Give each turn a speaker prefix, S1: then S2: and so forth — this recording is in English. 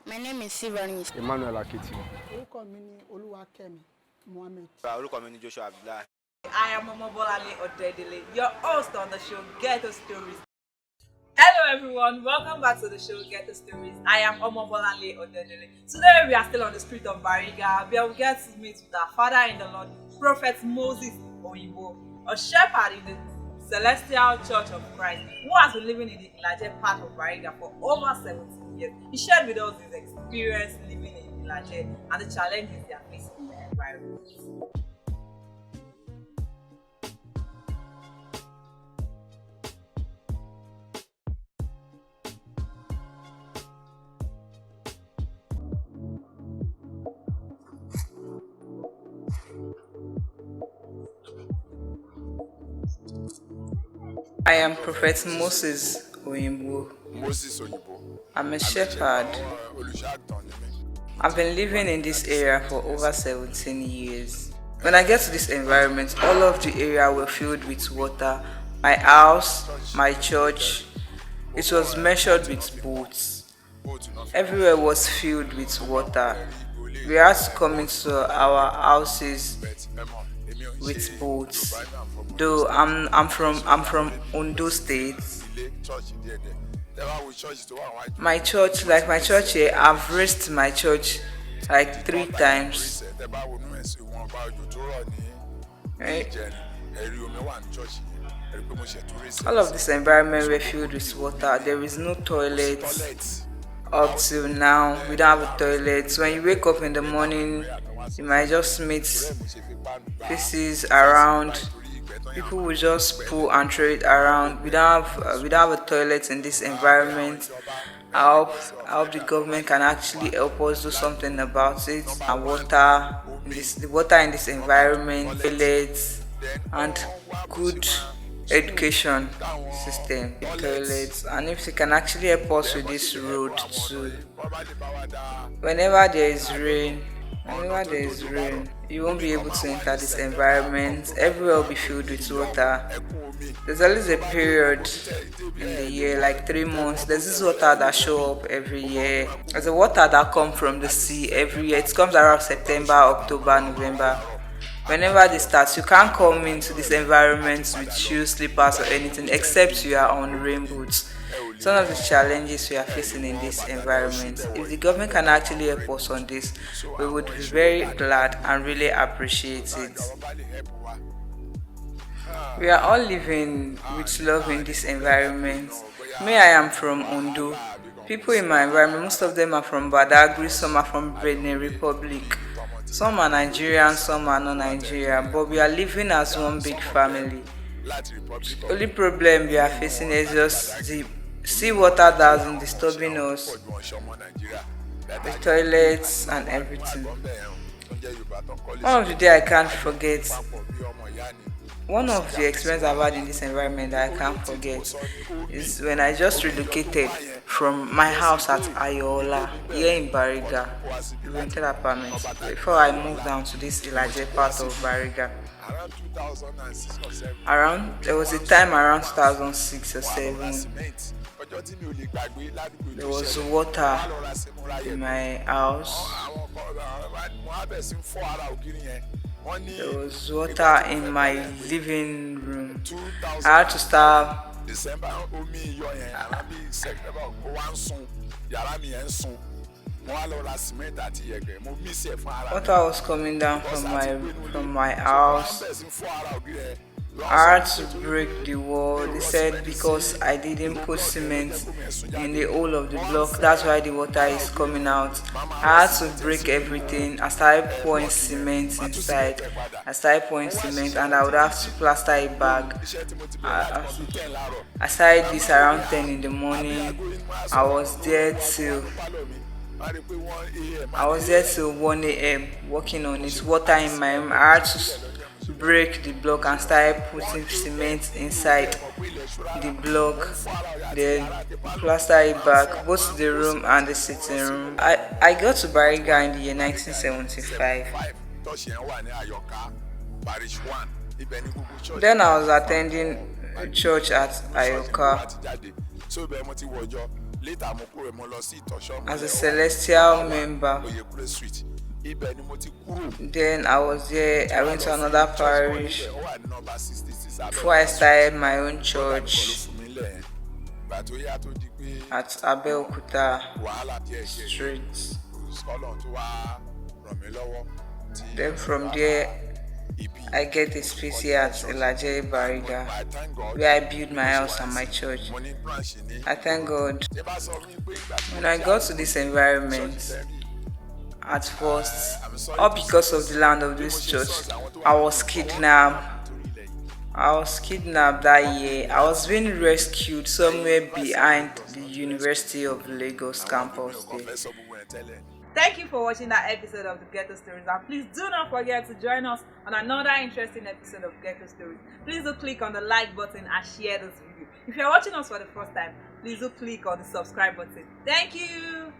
S1: My name is Sivanis.
S2: Emmanuel Akiti.
S3: Orúkọ mi ni Olúwakẹ́mi Mohammed.
S4: Orúkọ mi ni Joshua Abdullahi.
S5: I am Omobolale Odedele, your host on the show Ghetto Stories. Hello everyone, welcome back to the show Ghetto Stories. I am Omobolale Odedele. Today we are still on the street of Bariga, where we get to meet with our father in the Lord, Prophet Moses Oyibo, a shepherd in the Celestial Church of Christ, who has been living in the enlighted part of Bariga for over 17 years. He shared with us his experience living in Ilaje and the challenges they are facing in the environment. I am Prophet Moses Oyibo. I'm a shepherd. I've been living in this area for over 17 years. When I get to this environment, all of the area were filled with water. My house, my church, it was measured with boats. Everywhere was filled with water. We had to come into our houses with boats. Though I'm from Ondo State. My church here, I've raised my church like 3 times. Right? All of this environment were filled with water. There is no toilet. Up till now, we don't have a toilet. When you wake up in the morning, you might just meet faces around. People will just pull and throw it around. We don't have a toilet in this environment. I hope the government can actually help us do something about it. And the water in this environment, toilets, and good education system, toilets, and if they can actually help us with this road too. Whenever there is rain, you won't be able to enter this environment. Everywhere will be filled with water. There's always a period in the year, like 3 months. There's this water that show up every year. There's a water that comes from the sea every year. It comes around September, October, November. Whenever this starts, you can't come into this environment with shoes, slippers, or anything except you are on rain boots. Some of the challenges we are facing in this environment. If the government can actually help us on this, we would be very glad and really appreciate it. We are all living with love in this environment. Me, I am from Ondo. People in my environment, most of them are from Badagry, some are from Benin Republic. Some are Nigerian, some are not Nigerian, but we are living as one big family. The only problem we are facing is just the seawater that's been disturbing us, the toilets and everything. One of the day I can't forget, one of the experiences I've had in this environment that I can't forget is when I just relocated from my house at Ayola here in Bariga, rented apartment, before I moved down to this Ilaje part of Bariga. There was a time around 2006 or 7. There was water in my house. There was water in my living room. I had to start. Water was coming down from my house. I had to break the wall. They said because I didn't put cement in the hole of the block, that's why the water is coming out. I had to break everything. I started pouring cement inside. And I would have to plaster it back. I started this around 10 in the morning. I was there till 1 a.m. working on it. Water in my room. I had to break the block and started putting cement inside the block, then plaster it back, both the room and the sitting room. I got to Bariga in the year 1975. Then I was attending church at Ayoka. as a celestial member. Then I was there. I went to another parish before I started my own church at Abeokuta Street. Then from there, I get a space here at Elaje Bariga, where I build my house and my church. I thank God. When I got to this environment, at first, all because of the land of this church, I was kidnapped. That year. I was being rescued somewhere behind the University of Lagos campus there. Thank you for watching that episode of the Ghetto Stories, and please do not forget to join us on another interesting episode of Ghetto Stories. Please do click on the like button and share this video. If you are watching us for the first time, please do click on the subscribe button. Thank you.